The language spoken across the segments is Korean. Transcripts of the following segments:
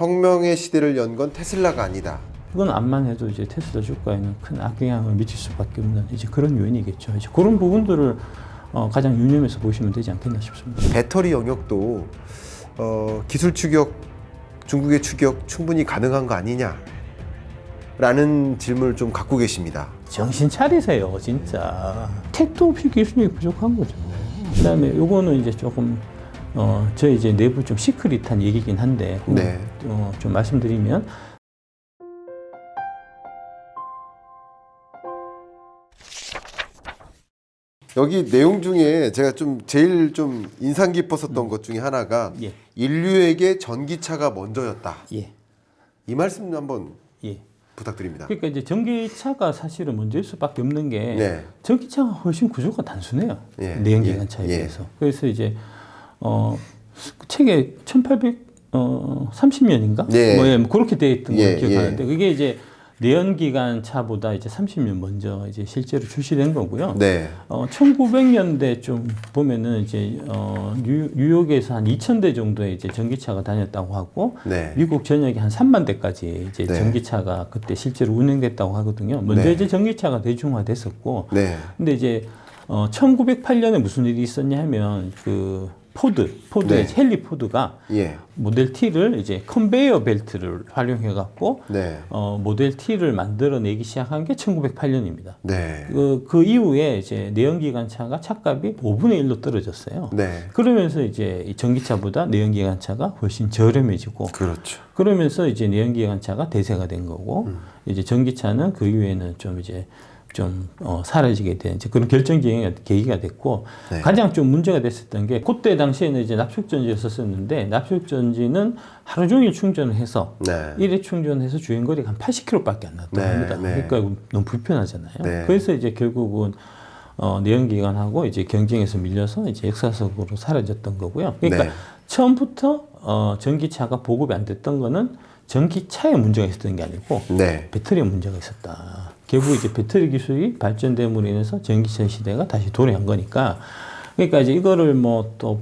혁명의 시대를 연 건 테슬라가 아니다. 그건 암만 해도 이제 테슬라 주가에는 큰 악영향을 미칠 수밖에 없는 이제 그런 요인이겠죠. 이제 그런 부분들을 가장 유념해서 보시면 되지 않겠나 싶습니다. 배터리 영역도 기술 추격, 중국의 추격 충분히 가능한 거 아니냐? 라는 질문을 좀 갖고 계십니다. 정신 차리세요, 진짜. 택도 없이 기술력이 부족한 거죠. 그다음에 요거는 이제 조금 저희 이제 내부 좀 시크릿한 얘기긴 한데 네. 좀 말씀드리면 여기 내용 중에 제가 제일 인상 깊었었던 것 중에 하나가 예. 인류에게 전기차가 먼저였다. 예. 이 말씀 한번 예. 부탁드립니다. 그러니까 이제 전기차가 사실은 먼저일 수밖에 없는 게 네. 전기차가 훨씬 구조가 단순해요. 예. 내연기관차에 예. 비해서. 그래서 이제 그 책에 1830년인가? 예. 뭐 그렇게 돼 있던 걸 예. 기억하는데 그게 이제 내연기관차보다 이제 30년 먼저 이제 실제로 출시된 거고요. 네. 1900년대 좀 보면은 이제 뉴욕에서 한 2,000대 정도의 이제 전기차가 다녔다고 하고 네. 미국 전역에 한 3만 대까지 이제 네. 전기차가 그때 실제로 운행됐다고 하거든요. 먼저 네. 이제 전기차가 대중화됐었고, 네. 근데 이제 1908년에 무슨 일이 있었냐 하면 그 포드의 네. 헨리 포드가 예. 모델 T를 이제 컨베이어 벨트를 활용해 갖고 네. 모델 T를 만들어내기 시작한 게 1908년입니다. 네. 그 이후에 이제 내연기관차가 차값이 5분의 1로 떨어졌어요. 네. 그러면서 이제 이 전기차보다 내연기관차가 훨씬 저렴해지고, 그렇죠. 그러면서 이제 내연기관차가 대세가 된 거고, 이제 전기차는 그 이후에는 좀 사라지게 된 이제 그런 결정적인 계기가 됐고, 네. 가장 좀 문제가 됐었던 게 그때 당시에는 이제 납축전지였었는데 납축전지는 하루 종일 충전을 해서 네. 일회 충전해서 주행거리가 한 80km밖에 안 났다고 네, 합니다. 네. 그러니까 너무 불편하잖아요. 네. 그래서 이제 결국은 내연기관하고 이제 경쟁에서 밀려서 이제 역사적으로 사라졌던 거고요. 그러니까 네. 처음부터 전기차가 보급이 안 됐던 거는 전기차에 문제가 있었던 게 아니고 네. 배터리에 문제가 있었다. 결국 이제 배터리 기술이 발전됨으로 인해서 전기차 시대가 다시 도래한 거니까, 그러니까 이제 이거를 뭐 또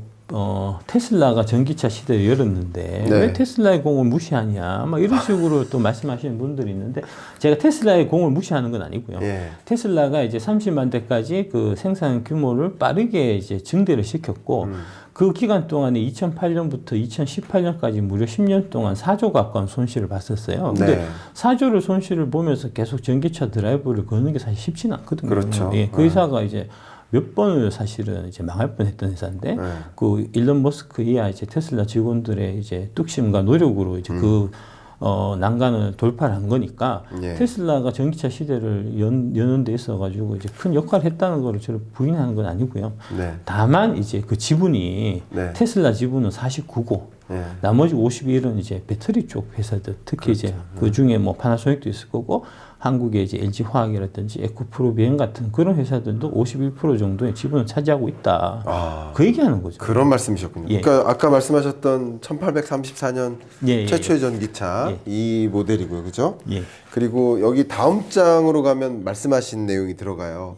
테슬라가 전기차 시대를 열었는데 네. 왜 테슬라의 공을 무시하냐, 막 이런 식으로 또 말씀하시는 분들이 있는데, 제가 테슬라의 공을 무시하는 건 아니고요. 예. 테슬라가 이제 30만 대까지 그 생산 규모를 빠르게 이제 증대를 시켰고, 그 기간 동안에 2008년부터 2018년까지 무려 10년 동안 4조 가까운 손실을 봤었어요. 근데 네. 4조를 손실을 보면서 계속 전기차 드라이브를 거는 게 사실 쉽지는 않거든요. 그렇죠. 예, 그 회사가 이제 몇 번을 사실은 이제 망할 뻔했던 회사인데, 네. 그 일론 머스크 이하 이제 테슬라 직원들의 이제 뚝심과 노력으로 이제 그 난간을 돌파를 한 거니까, 예. 테슬라가 전기차 시대를 여는 데 있어가지고 이제 큰 역할을 했다는 거를 저를 부인하는 건 아니고요. 네. 다만 이제 그 지분이 네. 테슬라 지분은 49고 예. 나머지 51은 이제 배터리 쪽 회사들, 특히 이제 그 중에 뭐 파나소닉도 있을 거고, 한국의 이제 LG 화학이라든지 에코프로비엔 같은 그런 회사들도 51% 정도의 지분을 차지하고 있다. 아, 그 얘기하는 거죠. 그런 말씀이셨군요. 예. 그러니까 아까 말씀하셨던 1834년 예, 예, 최초의 전기차 예. 이 모델이고요. 그죠? 예. 그리고 여기 다음 장으로 가면 말씀하신 내용이 들어가요.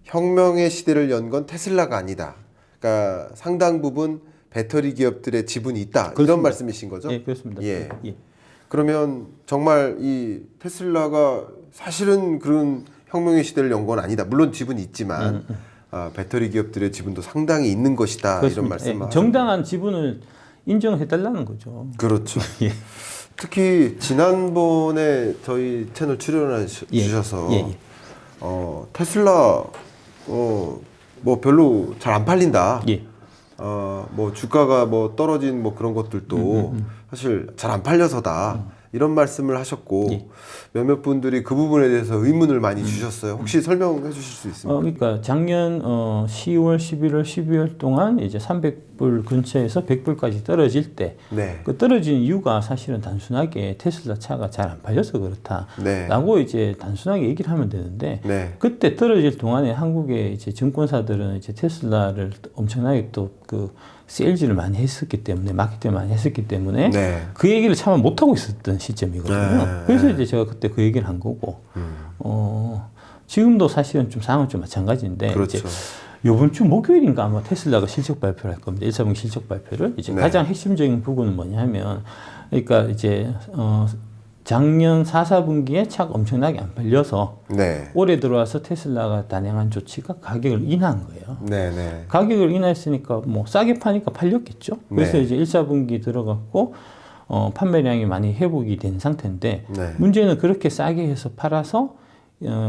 혁명의 시대를 연 건 테슬라가 아니다. 그러니까 상당 부분 배터리 기업들의 지분이 있다. 그렇습니다. 이런 말씀이신 거죠? 예, 그렇습니다. 예. 예. 그러면 정말 이 테슬라가 사실은 그런 혁명의 시대를 연 건 아니다. 물론 지분이 있지만 배터리 기업들의 지분도 상당히 있는 것이다. 그렇습니다. 이런 말씀을 예, 정당한 지분을 인정해달라는 거죠. 그렇죠. 예. 특히 지난번에 저희 채널 출연해 예. 주셔서 예, 예. 테슬라 뭐 별로 잘 안 팔린다. 예. 뭐 주가가 뭐 떨어진 뭐 그런 것들도 사실 잘 안 팔려서다. 이런 말씀을 하셨고 예. 몇몇 분들이 그 부분에 대해서 의문을 많이 주셨어요. 혹시 설명해 주실 수 있습니까? 그러니까 작년 10월, 11월, 12월 동안 이제 300불 근처에서 100불까지 떨어질 때, 네. 그 떨어진 이유가 사실은 단순하게 테슬라 차가 잘 안 팔려서 그렇다라고 네. 이제 단순하게 얘기를 하면 되는데, 네. 그때 떨어질 동안에 한국의 이제 증권사들은 이제 테슬라를 엄청나게 또 그 세일즈를 많이 했었기 때문에, 마케팅을 많이 했었기 때문에 네. 그 얘기를 차마 못 하고 있었던 시점이거든요. 네. 그래서 이제 제가 그때 그 얘기를 한 거고, 지금도 사실은 좀 상황은 좀 마찬가지인데, 그렇죠. 이제 이번 주 목요일인가 아마 테슬라가 실적 발표를 할 겁니다. 1사분 실적 발표를. 이제 네. 가장 핵심적인 부분은 뭐냐면, 그러니까 이제 작년 4, 4분기에 차가 엄청나게 안 팔려서 네. 올해 들어와서 테슬라가 단행한 조치가 가격을 인하한 거예요. 네네. 가격을 인하했으니까 뭐 싸게 파니까 팔렸겠죠. 그래서 네. 이제 1, 4분기 들어갔고 판매량이 많이 회복이 된 상태인데 네. 문제는 그렇게 싸게 해서 팔아서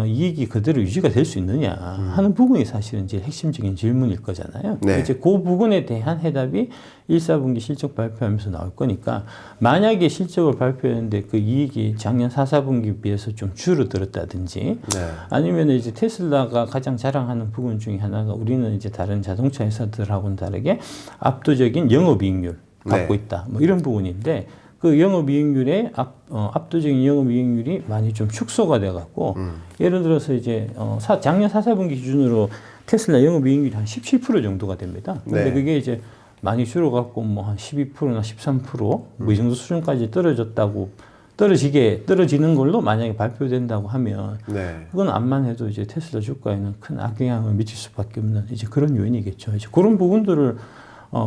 이익이 그대로 유지가 될 수 있느냐 하는 부분이 사실은 제일 핵심적인 질문일 거잖아요. 네. 이제 그 부분에 대한 해답이 1, 4분기 실적 발표하면서 나올 거니까 만약에 실적을 발표했는데 그 이익이 작년 4, 4분기 비해서 좀 줄어들었다든지 네. 아니면 이제 테슬라가 가장 자랑하는 부분 중에 하나가 우리는 이제 다른 자동차 회사들하고는 다르게 압도적인 영업이익률 갖고 네. 있다. 뭐 이런 부분인데 그 영업이익률의 압도적인 영업이익률이 많이 좀 축소가 돼갖고 예를 들어서 이제 작년 4, 4분기 기준으로 테슬라 영업이익률이 한 17% 정도가 됩니다. 근데 네. 그게 이제 많이 줄어갖고 뭐 한 12%나 13%뭐 이 정도 수준까지 떨어지는 걸로 만약에 발표된다고 하면 네. 그건 암만 해도 이제 테슬라 주가에는 큰 악영향을 미칠 수밖에 없는 이제 그런 요인이겠죠. 이제 그런 부분들을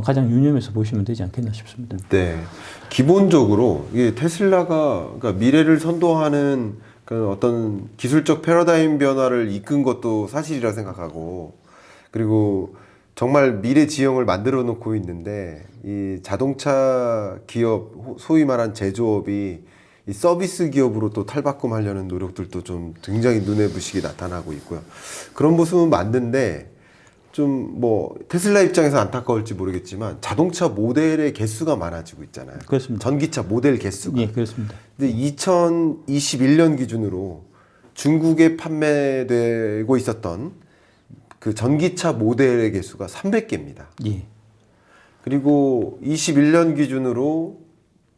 가장 유념해서 보시면 되지 않겠나 싶습니다. 네. 기본적으로 이게 테슬라가 그러니까 미래를 선도하는 그 어떤 기술적 패러다임 변화를 이끈 것도 사실이라 생각하고 그리고 정말 미래 지형을 만들어 놓고 있는데 이 자동차 기업 소위 말한 제조업이 이 서비스 기업으로 또 탈바꿈하려는 노력들도 좀 굉장히 눈에 부시게 나타나고 있고요. 그런 모습은 맞는데 좀 뭐 테슬라 입장에서 안타까울지 모르겠지만 자동차 모델의 개수가 많아지고 있잖아요. 그렇습니다. 전기차 모델 개수가. 예, 그렇습니다. 근데 2021년 기준으로 중국에 판매되고 있었던 그 전기차 모델의 개수가 300개입니다. 예. 그리고 21년 기준으로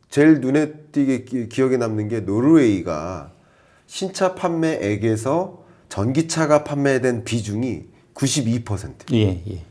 제일 눈에 띄게 기억에 남는 게 노르웨이가 신차 판매액에서 전기차가 판매된 비중이 92%. 예, 예.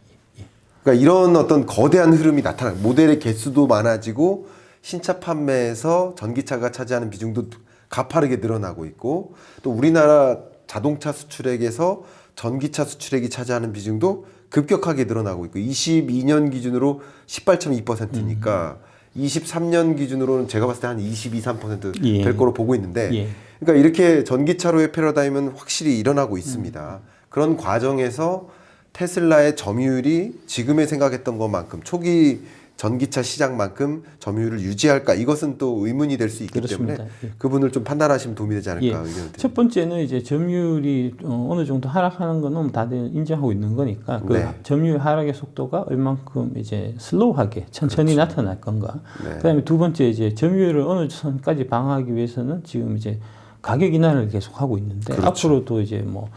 그러니까 이런 어떤 거대한 흐름이 나타나요. 모델의 개수도 많아지고 신차 판매에서 전기차가 차지하는 비중도 가파르게 늘어나고 있고 또 우리나라 자동차 수출액에서 전기차 수출액이 차지하는 비중도 급격하게 늘어나고 있고 22년 기준으로 18.2%니까 23년 기준으로는 제가 봤을 때 한 22, 3% 예. 될 거로 보고 있는데 예. 그러니까 이렇게 전기차로의 패러다임은 확실히 일어나고 있습니다. 그런 과정에서 테슬라의 점유율이 지금에 생각했던 것만큼 초기 전기차 시장만큼 점유율을 유지할까 이것은 또 의문이 될 수 있기 그렇습니다. 때문에 예. 그 부분을 좀 판단하시면 도움이 되지 않을까 예. 의견을 드립니다. 첫 번째는 이제 점유율이 어느 정도 하락하는 거는 다들 인정하고 있는 거니까 그 네. 점유율 하락의 속도가 얼만큼 이제 슬로우하게 천천히 나타날 건가. 네. 그다음에 두 번째 이제 점유율을 어느 선까지 방어하기 위해서는 지금 이제 가격 인하를 계속 하고 있는데 그렇죠. 앞으로도 이제 뭐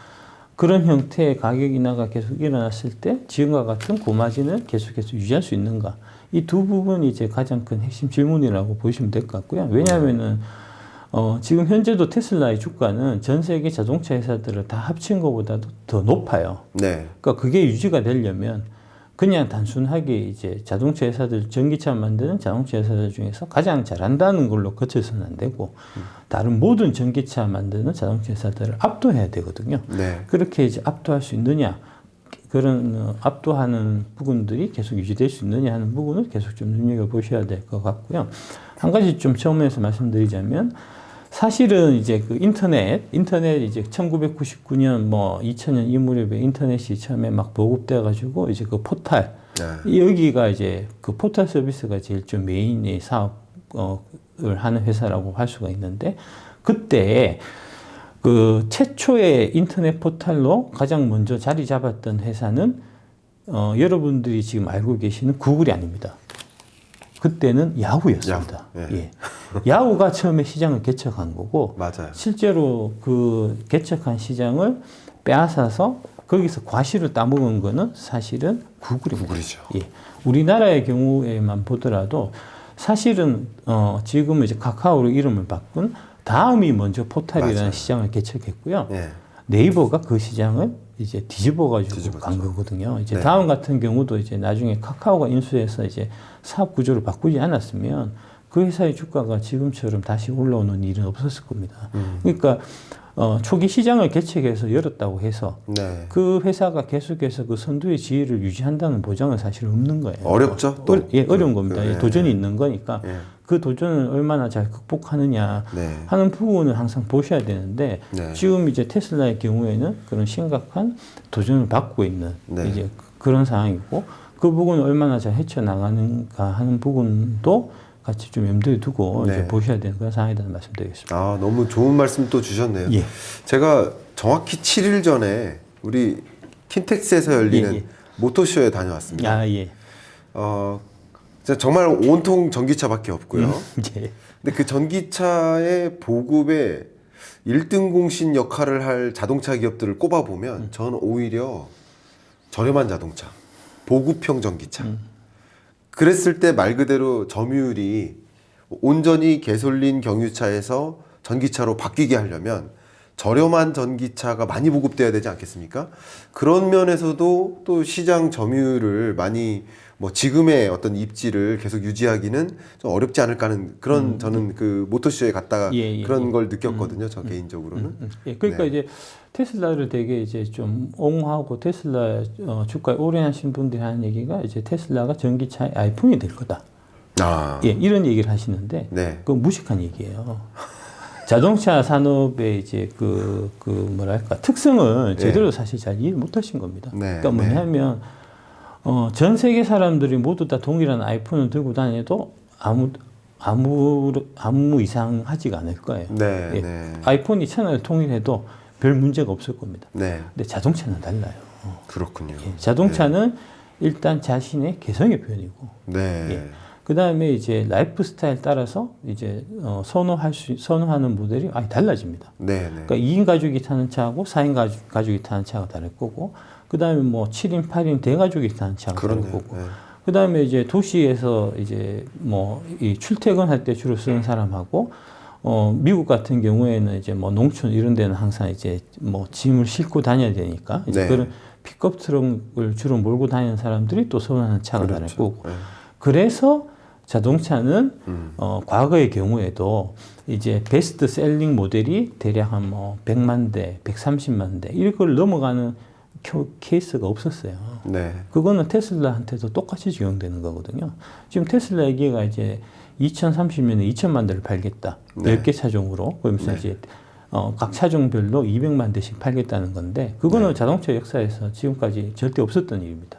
그런 형태의 가격 인하가 계속 일어났을 때 지금과 같은 고마진을 계속해서 유지할 수 있는가. 이 두 부분이 이제 가장 큰 핵심 질문이라고 보시면 될 것 같고요. 왜냐하면은 지금 현재도 테슬라의 주가는 전 세계 자동차 회사들을 다 합친 것보다도 더 높아요. 네. 그러니까 그게 유지가 되려면 그냥 단순하게 이제 자동차 회사들, 전기차 만드는 자동차 회사들 중에서 가장 잘한다는 걸로 그쳐서는 안 되고 다른 모든 전기차 만드는 자동차 회사들을 압도해야 되거든요. 네. 그렇게 이제 압도할 수 있느냐, 그런 압도하는 부분들이 계속 유지될 수 있느냐 하는 부분을 계속 좀 눈여겨보셔야 될 것 같고요. 한 가지 좀 처음에서 말씀드리자면 사실은 이제 그 인터넷 이제 1999년 뭐 2000년 이 무렵에 인터넷이 처음에 막 보급돼 가지고 이제 그 포탈 네. 여기가 이제 그 포탈 서비스가 제일 좀 메인의 사업을 하는 회사라고 할 수가 있는데 그때 그 최초의 인터넷 포탈로 가장 먼저 자리 잡았던 회사는 여러분들이 지금 알고 계시는 구글이 아닙니다. 그때는 야후였습니다. 야후. 예. 예. 야후가 처음에 시장을 개척한 거고 맞아요. 실제로 그 개척한 시장을 빼앗아서 거기서 과실을 따먹은 거는 사실은 구글입니다. 구글이죠. 예. 우리나라의 경우에만 보더라도 사실은 지금 이제 카카오로 이름을 바꾼 다음이 먼저 포탈이라는 맞아요. 시장을 개척했고요. 예. 네이버가 그 시장을 이제 뒤집어가지고 뒤집었죠. 간 거거든요. 이제 네. 다음 같은 경우도 이제 나중에 카카오가 인수해서 이제 사업 구조를 바꾸지 않았으면 그 회사의 주가가 지금처럼 다시 올라오는 일은 없었을 겁니다. 그러니까 초기 시장을 개척해서 열었다고 해서 네. 그 회사가 계속해서 그 선두의 지위를 유지한다는 보장은 사실 없는 거예요. 어렵죠, 또. 어려운 겁니다. 예. 도전이 있는 거니까 예. 그 도전을 얼마나 잘 극복하느냐 네. 하는 부분을 항상 보셔야 되는데 네. 지금 이제 테슬라의 경우에는 그런 심각한 도전을 받고 있는 네. 이제 그런 상황이고 그 부분을 얼마나 잘 헤쳐나가는가 하는 부분도 같이 좀 염두에 두고 네. 이제 보셔야 되는 그런 상황이라는 말씀드리겠습니다. 아, 너무 좋은 말씀 또 주셨네요. 예. 제가 정확히 7일 전에 우리 킨텍스에서 열리는 예, 예. 모토쇼에 다녀왔습니다. 아, 예. 진짜 정말 온통 전기차밖에 없고요. 예. 근데 그 전기차의 보급에 1등 공신 역할을 할 자동차 기업들을 꼽아보면 저는 오히려 저렴한 자동차, 보급형 전기차. 그랬을 때 말 그대로 점유율이 온전히 개솔린 경유차에서 전기차로 바뀌게 하려면 저렴한 전기차가 많이 보급돼야 되지 않겠습니까? 그런 면에서도 또 시장 점유율을 많이 뭐 지금의 어떤 입지를 계속 유지하기는 좀 어렵지 않을까 하는 그런 저는 그 모토쇼에 갔다가 예, 예, 그런 예. 걸 느꼈거든요. 저 개인적으로는. 예, 그러니까 네. 이제 테슬라를 되게 이제 좀 옹호하고 테슬라 주가에 올인하신 분들이 하는 얘기가 이제 테슬라가 전기차의 아이폰이 될 거다. 아, 예, 이런 얘기를 하시는데 네. 그건 무식한 얘기예요. 자동차 산업의 이제 그 뭐랄까 특성을 제대로 사실 잘 이해 못 하신 겁니다. 네, 그러니까 뭐냐면 전 세계 사람들이 모두 다 동일한 아이폰을 들고 다녀도 아무 이상하지가 않을 거예요. 네, 예. 네. 아이폰이 채널을 통일해도 별 문제가 없을 겁니다. 네, 근데 자동차는 달라요. 그렇군요. 예. 자동차는 일단 자신의 개성의 표현이고, 네, 예. 그 다음에 이제 라이프 스타일 따라서 이제 선호하는 모델이 아예 달라집니다. 네, 네. 그러니까 2인 가족이 타는 차하고 4인 가족이 타는 차가 다를 거고, 그 다음에 뭐 7인, 8인 대가족이 타는 차가 다를 그렇네요. 거고, 네. 그 다음에 이제 도시에서 이제 뭐 이 출퇴근할 때 주로 쓰는 사람하고, 미국 같은 경우에는 이제 뭐 농촌 이런 데는 항상 이제 뭐 짐을 싣고 다녀야 되니까 이제 네. 그런 픽업 트럭을 주로 몰고 다니는 사람들이 또 선호하는 차가 다를 그렇죠. 거고, 네. 그래서 자동차는 과거의 경우에도 이제 베스트 셀링 모델이 대략 한 뭐 100만 대, 130만 대 이걸 넘어가는 케이스가 없었어요. 네. 그거는 테슬라한테도 똑같이 적용되는 거거든요. 지금 테슬라 얘기가 이제 2030년에 2천만 대를 팔겠다. 네. 10개 차종으로. 그러면서 네. 이제 각 차종별로 200만 대씩 팔겠다는 건데 그거는 네. 자동차 역사에서 지금까지 절대 없었던 일입니다.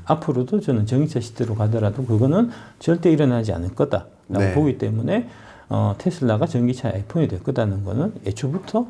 앞으로도 저는 전기차 시대로 가더라도 그거는 절대 일어나지 않을 거다라고 네. 보기 때문에 테슬라가 전기차 아이폰이 될 거다는 거는 애초부터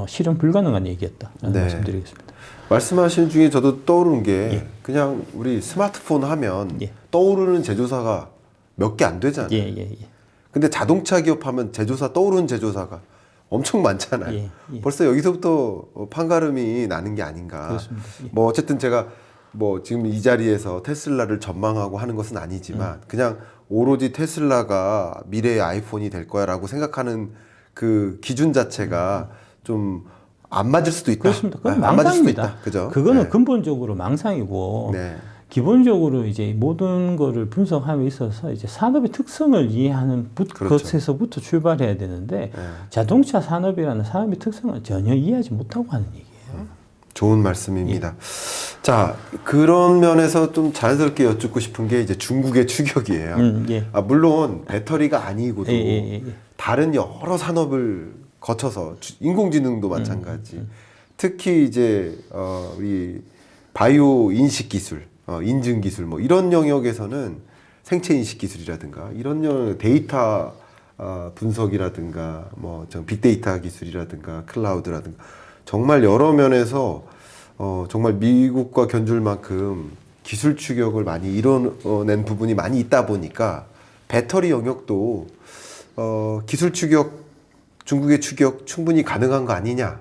실현 불가능한 얘기였다라는 네. 말씀드리겠습니다. 말씀하신 중에 저도 떠오르는 게 예. 그냥 우리 스마트폰 하면 예. 떠오르는 제조사가 몇 개 안 되잖아요. 예, 예, 예. 근데 자동차 기업 하면 제조사 떠오르는 제조사가 엄청 많잖아요. 예, 예. 벌써 여기서부터 판가름이 나는 게 아닌가. 그렇습니다. 예. 뭐 어쨌든 제가 뭐 지금 이 자리에서 테슬라를 전망하고 하는 것은 아니지만 그냥 오로지 테슬라가 미래의 아이폰이 될 거야라고 생각하는 그 기준 자체가 좀 안 맞을 수도 있다. 그렇습니다. 그건 네, 안 맞을 수도 망상입니다. 있다. 그죠? 그거는 네. 근본적으로 망상이고 네. 기본적으로 이제 모든 거를 분석함에 있어서 이제 산업의 특성을 이해하는 그렇죠. 것에서부터 출발해야 되는데 네. 자동차 산업이라는 산업의 특성을 전혀 이해하지 못하고 하는 얘기예요. 좋은 말씀입니다. 자, 그런 면에서 좀 자연스럽게 여쭙고 싶은 게 이제 중국의 추격이에요. 예. 물론 배터리가 아니고도 예. 다른 여러 산업을 거쳐서 인공지능도 마찬가지. 특히 이제 우리 바이오 인식 기술, 인증 기술 뭐 이런 영역에서는 생체 인식 기술이라든가 이런 영역 데이터 분석이라든가 뭐 빅데이터 기술이라든가 클라우드라든가 정말 여러 면에서 정말 미국과 견줄 만큼 기술 추격을 많이 이뤄낸 부분이 많이 있다 보니까 배터리 영역도 기술 추격, 중국의 추격 충분히 가능한 거 아니냐?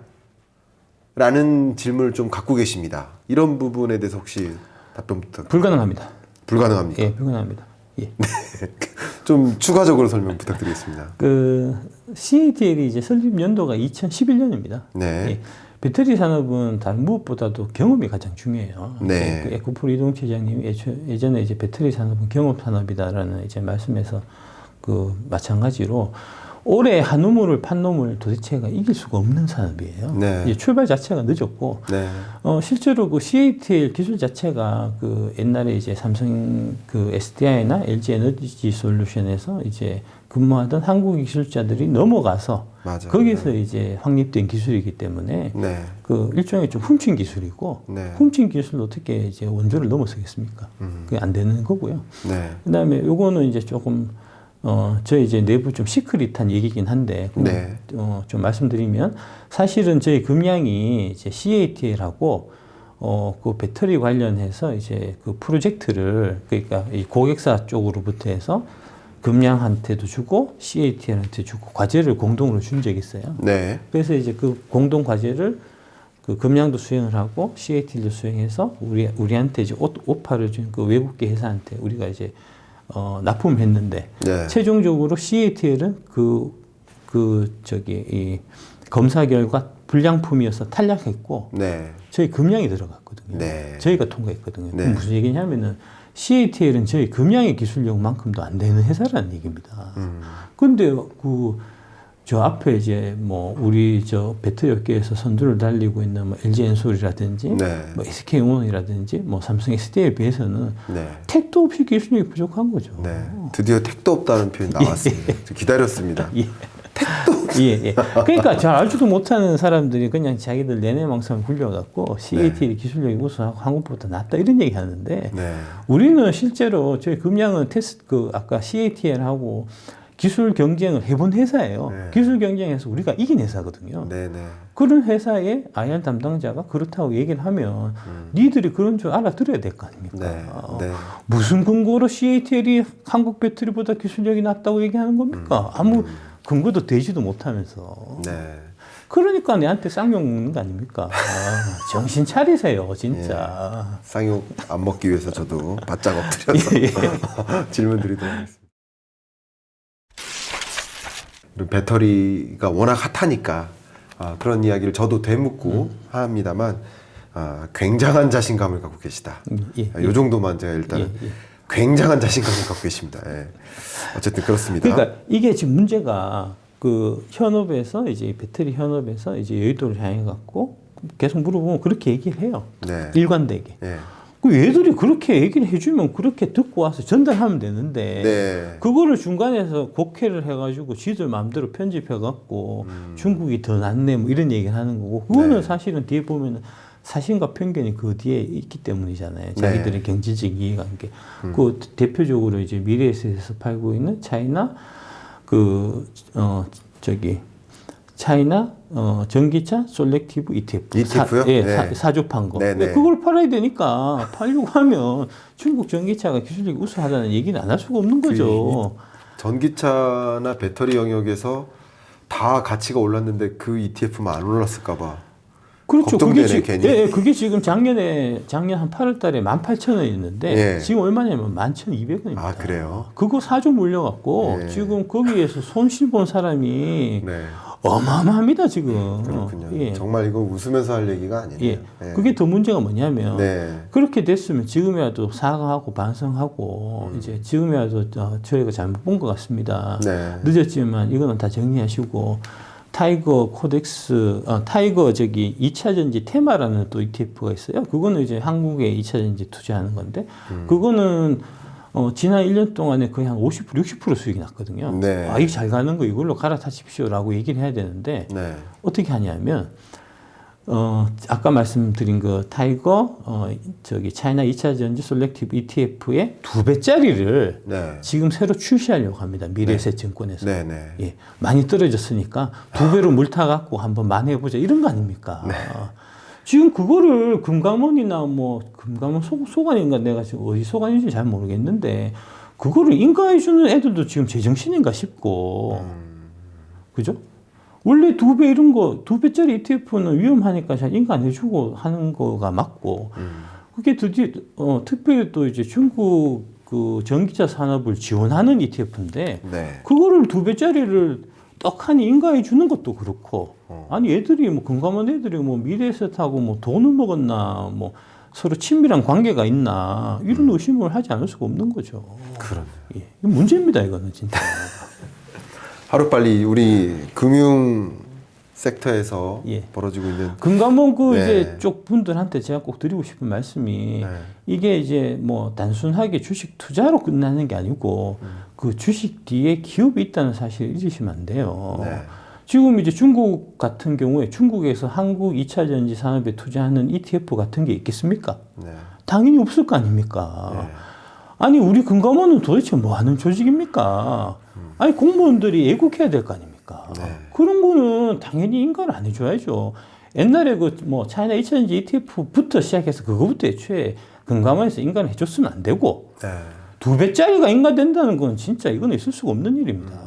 라는 질문을 좀 갖고 계십니다. 이런 부분에 대해서 혹시 답변 부탁드립니다. 불가능합니다. 불가능합니까? 예, 불가능합니다. 예. 좀 추가적으로 설명 부탁드리겠습니다. 그 CATL이 이제 설립 연도가 2011년입니다. 네. 예. 배터리 산업은 다른 무엇보다도 경험이 가장 중요해요. 네. 그 에코풀 이동체장님이 예전에 이제 배터리 산업은 경험 산업이다라는 이제 말씀에서 그 마찬가지로 올해 한우물을 판 놈을 도대체가 이길 수가 없는 산업이에요. 네. 이제 출발 자체가 늦었고, 네. 실제로 그 CATL 기술 자체가 그 옛날에 이제 삼성 그 SDI나 LG 에너지 솔루션에서 이제 근무하던 한국 기술자들이 넘어가서 맞아요. 거기서 이제 확립된 기술이기 때문에 네. 그 일종의 좀 훔친 기술이고, 네. 훔친 기술로 어떻게 이제 원조를 넘어서겠습니까? 그게 안 되는 거고요. 네. 그다음에 요거는 이제 조금 저희 이제 내부 좀 시크릿한 얘기긴 한데, 네. 좀 말씀드리면, 사실은 저희 금양이 이제 CATL하고, 그 배터리 관련해서 이제 그 프로젝트를, 그러니까 이 고객사 쪽으로부터 해서 금양한테도 주고, CATL한테 주고, 과제를 공동으로 준 적이 있어요. 네. 그래서 이제 그 공동 과제를 그 금양도 수행을 하고, CATL도 수행해서, 우리한테 이제 오파를 준 그 외국계 회사한테 우리가 이제 납품을 했는데, 네. 최종적으로 CATL은 이 검사 결과 불량품이어서 탈락했고, 네. 저희 금양이 들어갔거든요. 네. 저희가 통과했거든요. 네. 그럼 무슨 얘기냐면은, CATL은 저희 금양의 기술력만큼도 안 되는 회사라는 얘기입니다. 근데 저 앞에 이제 뭐 우리 저 배터리 업계에서 선두를 달리고 있는 뭐 LG 엔솔이라든지 네. 뭐 SK온이라든지 뭐 삼성 SDI에 비해서는 네. 택도 없이 기술력이 부족한 거죠. 네. 드디어 택도 없다는 표현 나왔습니다. 저 기다렸습니다. 예. 예. 그러니까 잘 알지도 못하는 사람들이 그냥 자기들 내내망상 굴려갖고 CATL 기술력이 우수하고 한국보다 낫다 이런 얘기 하는데, 네. 우리는 실제로 저희 금양은 아까 CATL하고 기술 경쟁을 해본 회사예요. 네. 기술 경쟁에서 우리가 이긴 회사거든요. 네. 네. 그런 회사의 IR 담당자가 그렇다고 얘기를 하면 니들이 그런 줄 알아들어야 될 거 아닙니까? 네. 네. 무슨 근거로 CATL이 한국 배터리보다 기술력이 낫다고 얘기하는 겁니까? 아무 근거도 되지도 못하면서. 네. 그러니까 내한테 쌍욕 먹는 거 아닙니까? 정신 차리세요, 진짜. 쌍욕 안 먹기 위해서 저도 바짝 엎드려서 질문 드리도록 하겠습니다. 그리고 배터리가 워낙 핫하니까 그런 이야기를 저도 되묻고 합니다만, 굉장한 자신감을 갖고 계시다. 예. 이 정도만 제가 일단은 굉장한 자신감을 갖고 계십니다. 예. 어쨌든 그렇습니다. 그러니까 이게 지금 문제가 그 현업에서 이제 배터리 현업에서 이제 여의도를 향해 갖고 계속 물어보면 그렇게 얘기를 해요. 네. 일관되게. 예. 그 얘들이 그렇게 얘기를 해주면 그렇게 듣고 와서 전달하면 되는데, 네. 그거를 중간에서 곡해를 해가지고 지들 마음대로 편집해갖고 중국이 더 낫네 뭐 이런 얘기를 하는 거고, 그거는 네. 사실은 뒤에 보면은 사실과 편견이 그 뒤에 있기 때문이잖아요. 자기들의 경제적 이해관계. 그 대표적으로 이제 미래에셋에서 팔고 있는 차이나 차이나 전기차 솔렉티브 ETF. ETF요? 네. 사조판 거. 네네. 그걸 팔아야 되니까 팔려고 하면 중국 전기차가 기술력이 우수하다는 얘기는 안 할 수가 없는 거죠. 전기차나 배터리 영역에서 다 가치가 올랐는데 그 ETF만 안 올랐을까 봐. 그렇죠. 걱정되네, 괜히. 그게 지금 작년 한 8월 달에 18,000원이었는데 예. 지금 얼마냐면 11,200원입니다. 아, 그래요? 그거 사조 물려갖고 예. 지금 거기에서 손실 본 사람이 네. 어마어마합니다, 지금. 그렇군요. 예. 정말 이거 웃으면서 할 얘기가 아니네요. 예. 네. 그게 더 문제가 뭐냐면, 네. 그렇게 됐으면 지금이라도 사과하고 반성하고, 이제 지금이라도 저희가 잘못 본 것 같습니다. 네. 늦었지만 이거는 다 정리하시고, 타이거 코덱스, 타이거 2차전지 테마라는 또 ETF가 있어요. 그거는 이제 한국에 2차전지 투자하는 건데, 그거는 지난 1년 동안에 거의 한 50%, 60% 수익이 났거든요. 네. 이게 잘 가는 거 이걸로 갈아타십시오라고 얘기를 해야 되는데, 네. 어떻게 하냐면, 아까 말씀드린 그 타이거, 차이나 2차 전지 솔렉티브 ETF의 2배짜리를 네. 지금 새로 출시하려고 합니다. 미래에셋 증권에서. 네. 네. 예. 많이 떨어졌으니까 2배로 물타갖고 한번 만회해보자. 이런 거 아닙니까? 네. 지금 그거를 금감원이나 금감원 소관인가 내가 지금 어디 소관인지 잘 모르겠는데, 그거를 인가해주는 애들도 지금 제정신인가 싶고, 그죠? 원래 2배 이런 거, 2배짜리 ETF는 위험하니까 잘 인가해주고 하는 거가 맞고, 그게 드디어, 특별히 또 이제 중국 그 전기차 산업을 지원하는 ETF인데, 네. 그거를 2배짜리를 떡하니 인가해 주는 것도 그렇고, 아니 애들이 금감원 애들이 미래에셋하고 돈을 먹었나, 서로 친밀한 관계가 있나, 이런 의심을 하지 않을 수가 없는 거죠. 그러네. 예. 이거 문제입니다, 이거는 진짜. 하루빨리 우리 금융 섹터에서 예. 벌어지고 있는 금감원 그 네. 이제 쪽 분들한테 제가 꼭 드리고 싶은 말씀이 네. 이게 이제 뭐 단순하게 주식 투자로 끝나는 게 아니고 그 주식 뒤에 기업이 있다는 사실을 잊으시면 안 돼요. 네. 지금 이제 중국 같은 경우에 중국에서 한국 2차 전지 산업에 투자하는 ETF 같은 게 있겠습니까? 네. 당연히 없을 거 아닙니까? 네. 아니 우리 금감원은 도대체 뭐 하는 조직입니까? 아니 공무원들이 애국해야 될 거 아닙니까? 네. 그런 거는 당연히 인가를 안 해줘야죠. 옛날에 그 뭐 차이나 2차전지 ETF부터 시작해서 그거부터 애초에 금감원에서 인가를 해줬으면 안 되고 네. 2배짜리가 인가된다는 건 진짜 이건 있을 수가 없는 일입니다.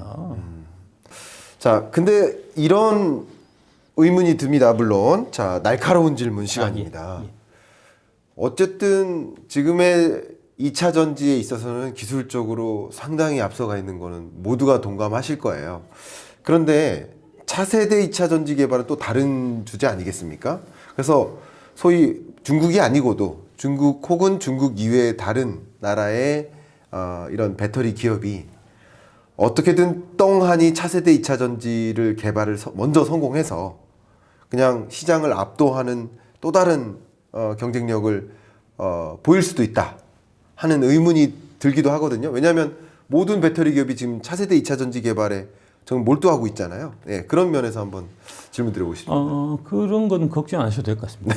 자, 근데 이런 의문이 듭니다. 물론 자, 날카로운 질문 시간입니다. 예. 어쨌든 지금의 2차 전지에 있어서는 기술적으로 상당히 앞서가 있는 거는 모두가 동감하실 거예요. 그런데 차세대 2차 전지 개발은 또 다른 주제 아니겠습니까? 그래서 소위 중국이 아니고도 중국 혹은 중국 이외의 다른 나라의 이런 배터리 기업이 어떻게든 떵하니 차세대 2차 전지를 개발을 먼저 성공해서 그냥 시장을 압도하는 또 다른 경쟁력을 보일 수도 있다 하는 의문이 들기도 하거든요. 왜냐하면 모든 배터리 기업이 지금 차세대 2차 전지 개발에 정말 몰두하고 있잖아요. 네, 그런 면에서 한번 질문 드려보고 싶습니다. 그런 건 걱정 안 하셔도 될 것 같습니다.